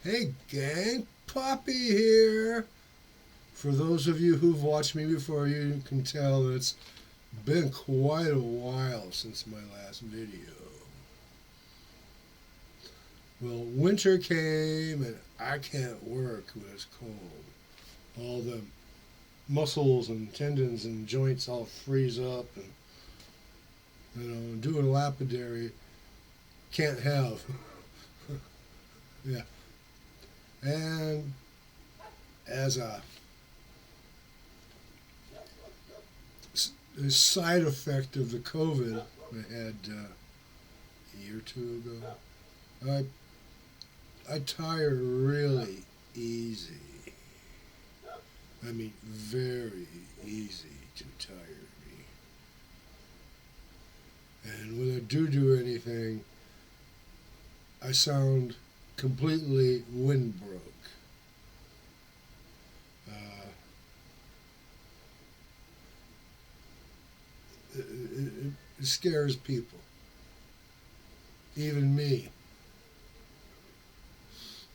Hey gang, Poppy here. For those of you who've watched me before, you can tell that it's been quite a while since my last video. Well, winter came and I can't work when it's cold. All the muscles and tendons and joints all freeze up and doing lapidary can't have. Yeah. And as a side effect of the COVID I had a year or two ago, I tire really easy. I mean, very easy to tire me. And when I do anything, I sound completely wind broke. Uh, it scares people, even me.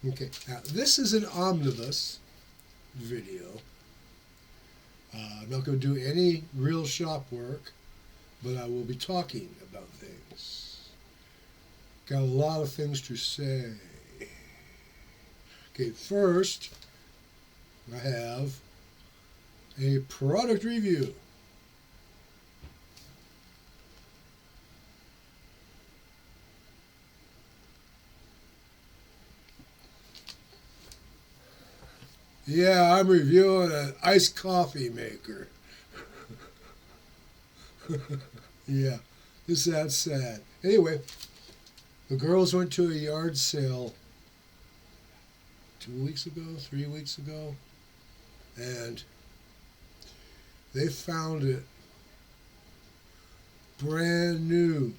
Okay, now this is an omnibus video. I'm not going to do any real shop work, but I will be talking about things. Got a lot of things to say. Okay, first, I have a product review. Yeah, I'm reviewing an iced coffee maker. Yeah, it's that sad. Anyway, the girls went to a yard sale 2 weeks ago, 3 weeks ago, and they found it brand new,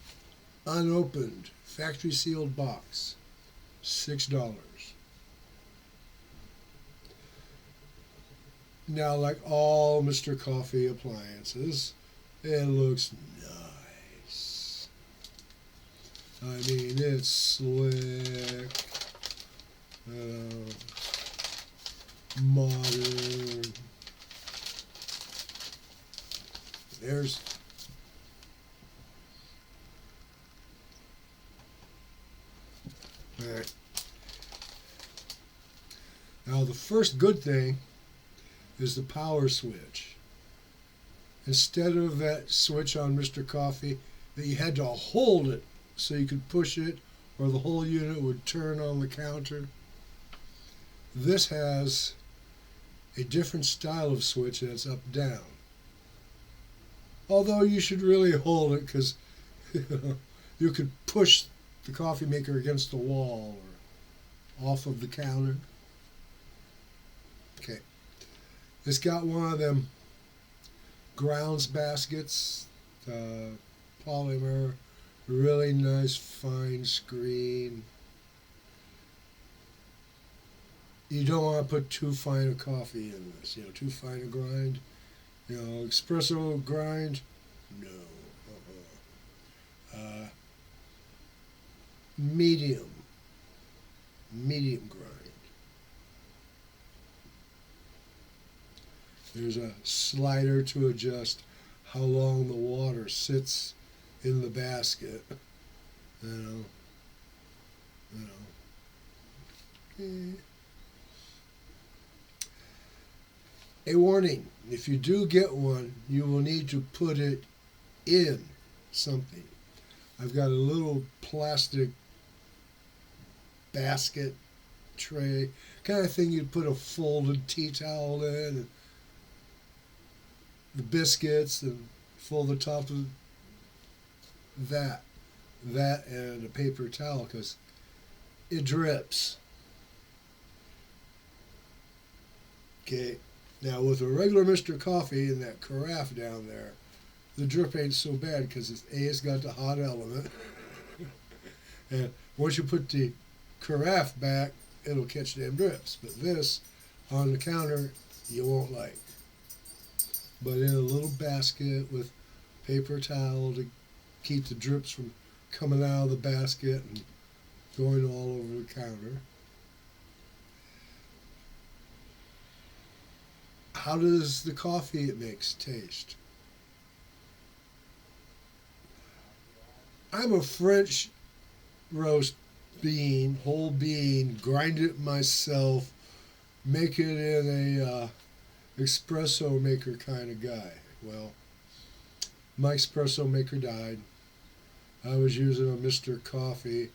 unopened, factory sealed box, $6. Now, like all Mr. Coffee appliances, it looks nice. I mean, it's slick, modern. There's all right. Now, the first good thing is the power switch. Instead of that switch on Mr. Coffee that you had to hold it so you could push it or the whole unit would turn on the counter, this has a different style of switch that's up down. Although you should really hold it because you could push the coffee maker against the wall or off of the counter. Okay. It's got one of them grounds baskets, polymer, really nice fine screen. You don't want to put too fine a coffee in this, too fine a grind. Espresso grind, no. Medium grind. There's a slider to adjust how long the water sits in the basket. You know. A warning, if you do get one, you will need to put it in something. I've got a little plastic basket tray, kind of thing you'd put a folded tea towel in, and the biscuits, and fold the top of that and a paper towel because it drips. Okay, now with a regular Mr. Coffee and that carafe down there, the drip ain't so bad because it's got the hot element, and once you put the carafe back, it'll catch them drips. But this on the counter, you won't like. But in a little basket with paper towel to keep the drips from coming out of the basket and going all over the counter. how does the coffee it makes taste? I'm a French roast bean, whole bean, grind it myself, make it in a espresso maker kind of guy. Well, my espresso maker died. I was using a Mr. Coffee,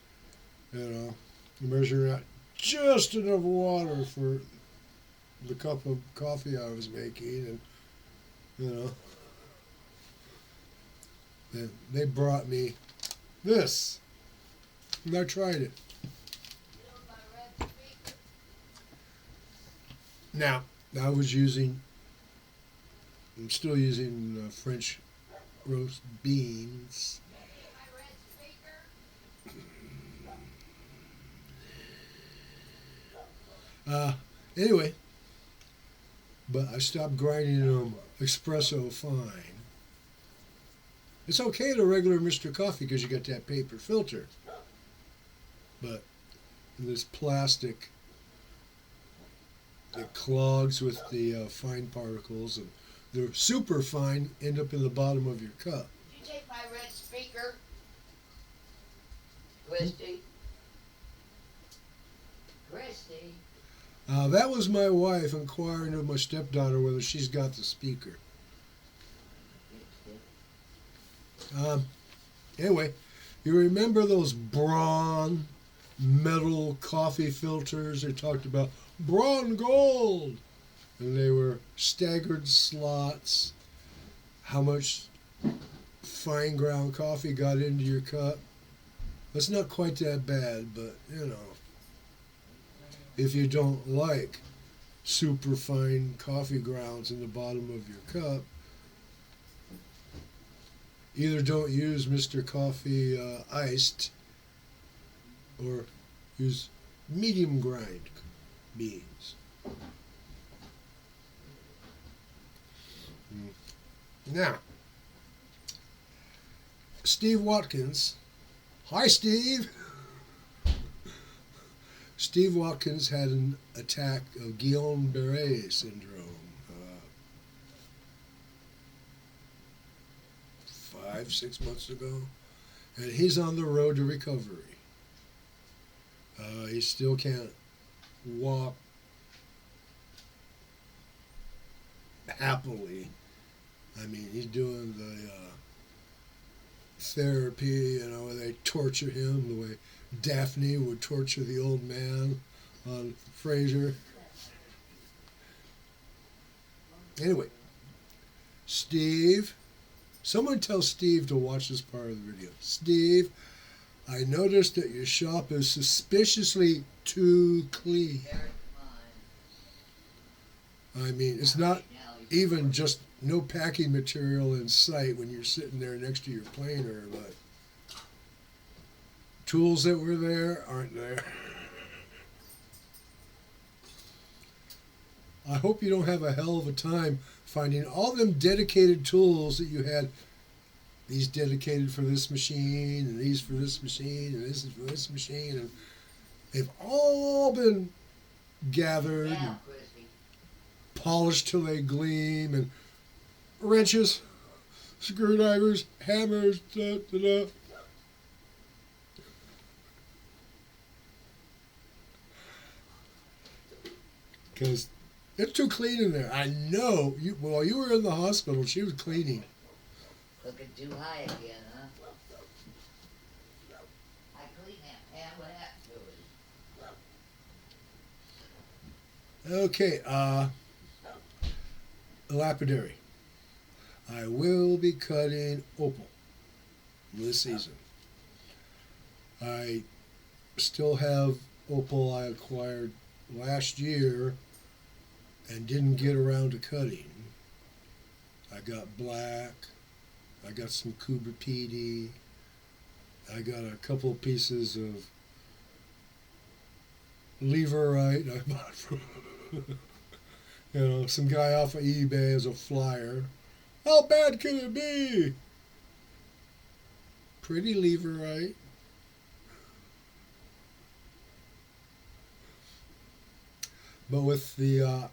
measuring out just enough water for the cup of coffee I was making, and and they brought me this, and I tried it. Now, I'm still using French roast beans. Anyway, but I stopped grinding them espresso fine. It's okay to regular Mr. Coffee because you got that paper filter. But this plastic that clogs with the fine particles, and the super fine end up in the bottom of your cup. Did you take my red speaker, Christy? Christy? That was my wife inquiring of my stepdaughter whether she's got the speaker. Anyway, you remember those brawn metal coffee filters they talked about? Brawn gold! And they were staggered slots. How much fine ground coffee got into your cup? It's not quite that bad, but if you don't like super fine coffee grounds in the bottom of your cup, either don't use Mr. Coffee iced or use medium grind beans. Now, Steve Watkins. Hi, Steve. Steve Watkins had an attack of Guillain-Barré syndrome 5-6 months ago, and he's on the road to recovery. He still can't walk happily. I mean, he's doing the therapy, where they torture him the way Daphne would torture the old man on Frasier. Anyway, Steve, someone tell Steve to watch this part of the video. Steve, I noticed that your shop is suspiciously too clean. I mean, it's not even just no packing material in sight when you're sitting there next to your planer, but tools that were there aren't there. I hope you don't have a hell of a time finding all them dedicated tools that you had. These dedicated for this machine, and these for this machine, and this is for this machine, and they've all been gathered and polished till they gleam, and wrenches, screwdrivers, hammers, because it's too clean in there. I know. While you were in the hospital, she was cleaning. Looking too high again, huh? I cleaned that pan. What happened to it? Okay, lapidary. I will be cutting opal this season. I still have opal I acquired last year and didn't get around to cutting. I got black. I got some Cuba PD. I got a couple of pieces of leverite I bought from some guy off of eBay as a flyer. How bad can it be? Pretty leverite. But with the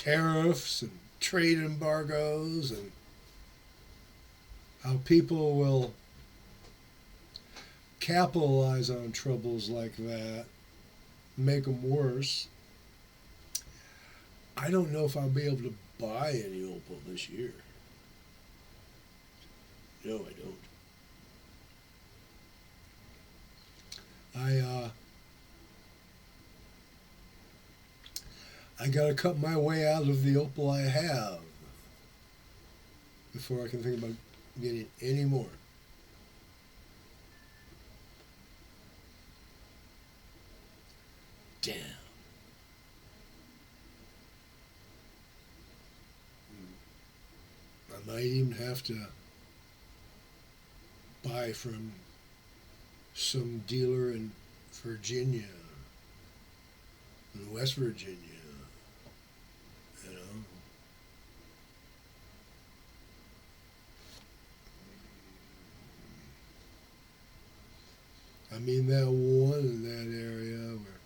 tariffs and trade embargoes and how people will capitalize on troubles like that, make them worse. I don't know if I'll be able to buy any opal this year. No, I don't. I gotta cut my way out of the opal I have before I can think about getting any more. Damn. I might even have to buy from some dealer in Virginia, in West Virginia, you know. I mean, that one in that area where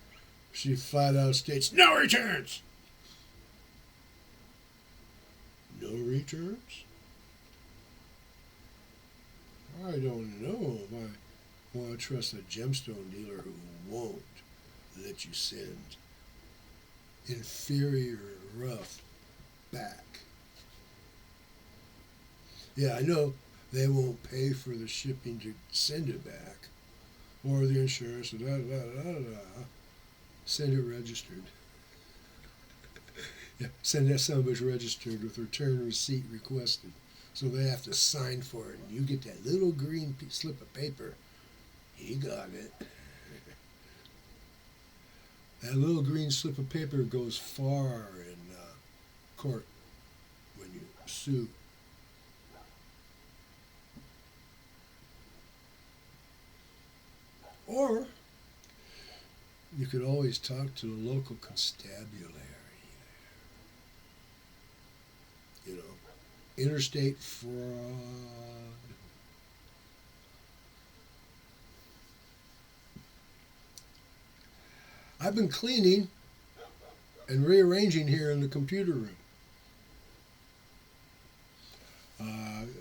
she flat out states, no returns! No returns? I don't know if I want to trust a gemstone dealer who won't let you send inferior rough back. Yeah, I know they won't pay for the shipping to send it back, or the insurance, Send it registered. Yeah, send that son of a bitch registered with return receipt requested. So they have to sign for it, and you get that little green slip of paper. He got it. That little green slip of paper goes far in court when you sue. Or you could always talk to the local constabulary. You know, interstate fraud. I've been cleaning and rearranging here in the computer room.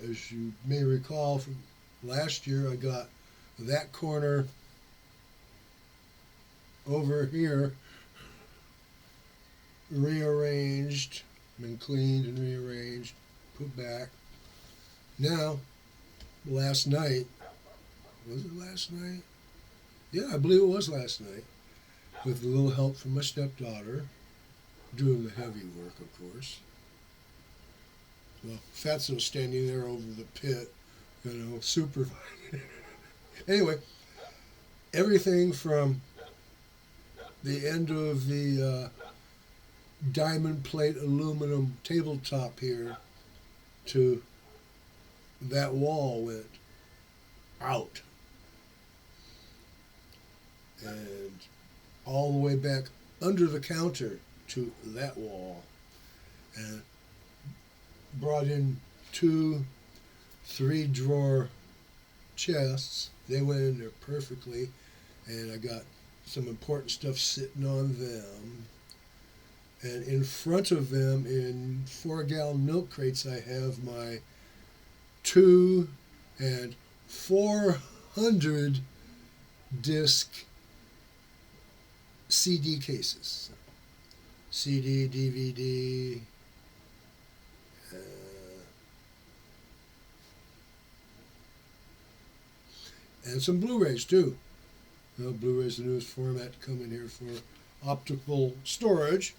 As you may recall from last year, I got that corner over here rearranged, been cleaned and rearranged, put back. Now, last night, was it last night? Yeah, I believe it was last night, with a little help from my stepdaughter, doing the heavy work, of course. Well, Fatso's standing there over the pit, you know, supervising. Anyway, everything from the end of the diamond plate aluminum tabletop here to that wall went out. And all the way back under the counter to that wall. And brought in 2 3-drawer chests. They went in there perfectly. And I got some important stuff sitting on them. And in front of them, in 4-gallon milk crates, I have my 2 and 400 disc CD cases. CD, DVD, and some Blu-rays too. Well, Blu-ray's the newest format to come in here for optical storage,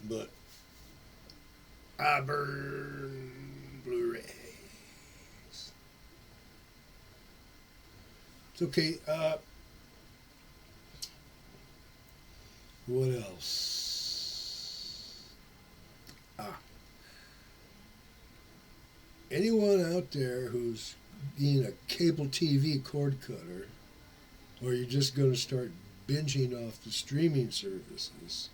but I burn Blu-rays. It's okay. What else? Anyone out there who's being a cable TV cord cutter, or you're just going to start binging off the streaming services,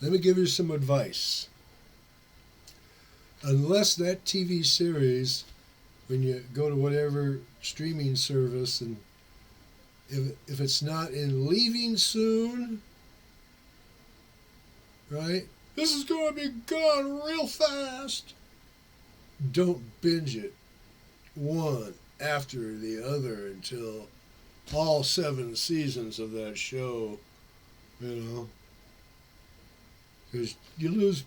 let me give you some advice. Unless that TV series, when you go to whatever streaming service, and if it's not in Leaving Soon right? This is going to be gone real fast. Don't binge it one after the other until all 7 seasons of that show, because you lose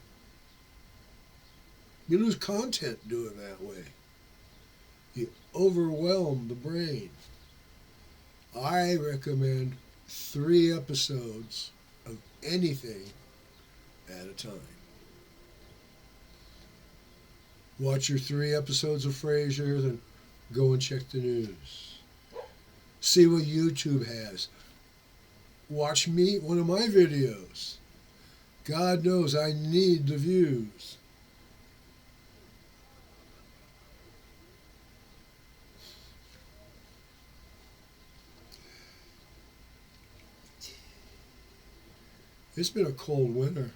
content doing that way. You overwhelm the brain. I recommend 3 episodes of anything at a time. Watch your 3 episodes of Frasier, then go and check the news. See what YouTube has. Watch one of my videos. God knows I need the views. It's been a cold winter.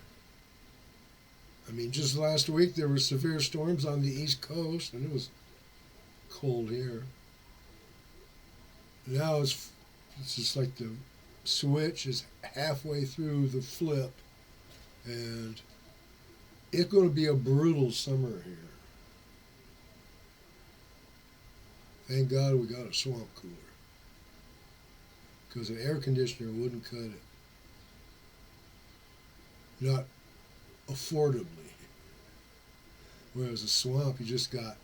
I mean, just last week there were severe storms on the East Coast, and it was cold here. Now it's just like the switch is halfway through the flip, and it's going to be a brutal summer here. Thank God we got a swamp cooler, because an air conditioner wouldn't cut it. Not affordably. Whereas a swamp, you just got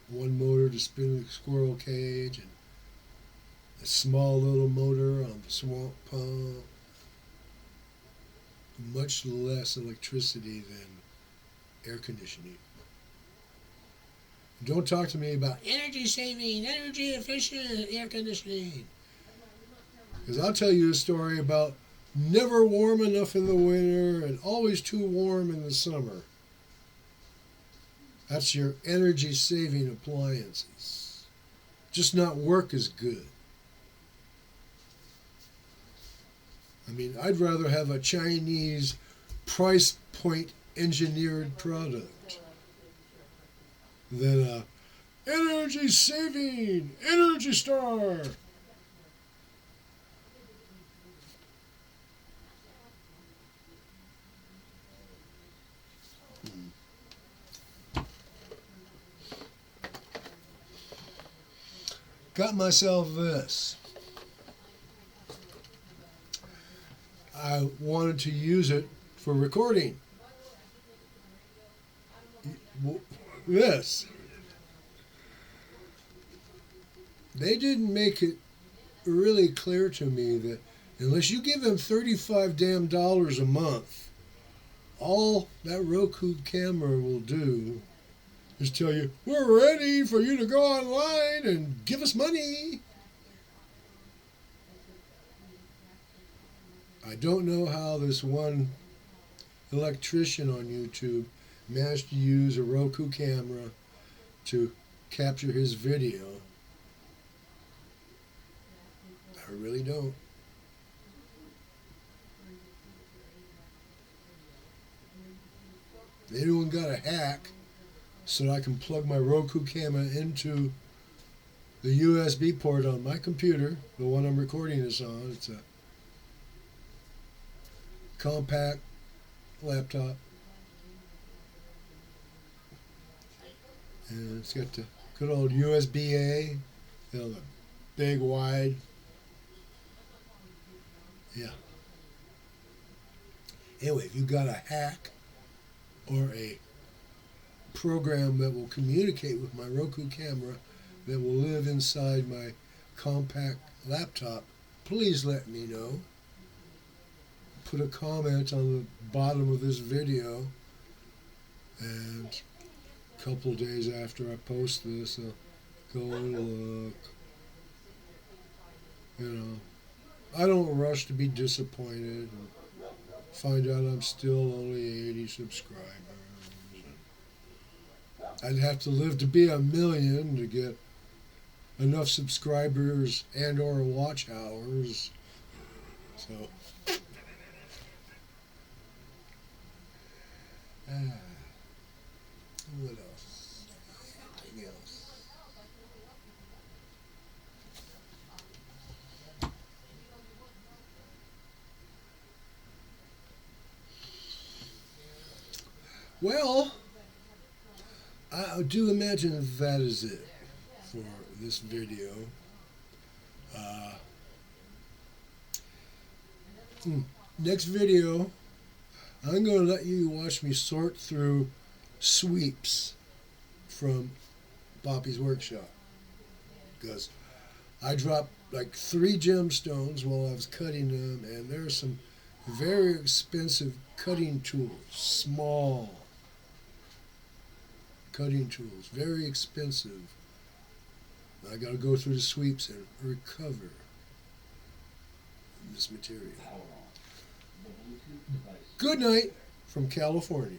one motor to spin the squirrel cage and a small little motor on the swamp pump. Much less electricity than air conditioning. Don't talk to me about energy saving, energy efficient air conditioning. Because I'll tell you a story about never warm enough in the winter and always too warm in the summer. That's your energy saving appliances. Just not work as good. I mean, I'd rather have a Chinese price point engineered product than a energy saving Energy Star. Got myself this. I wanted to use it for recording. This. They didn't make it really clear to me that unless you give them $35 a month, all that Roku camera will do is tell you, we're ready for you to go online and give us money. I don't know how this one electrician on YouTube managed to use a Roku camera to capture his video. I really don't. If anyone got a hack so that I can plug my Roku camera into the USB port on my computer, the one I'm recording this on, it's a compact laptop. And it's got the good old USB-A, the big, wide. Yeah. Anyway, if you got a hack or a program that will communicate with my Roku camera that will live inside my compact laptop, please let me know. Put a comment on the bottom of this video, and a couple of days after I post this, I'll go and look. You know, I don't rush to be disappointed and find out I'm still only 80 subscribers. I'd have to live to be 1 million to get enough subscribers and or watch hours. So, what else? Anything else? Well, I do imagine that is it for this video. Uh, Next video, I'm going to let you watch me sort through sweeps from Poppy's workshop, because I dropped like 3 gemstones while I was cutting them, and there are some very expensive cutting tools, small cutting tools, very expensive. I got to go through the sweeps and recover this material. Good night from California.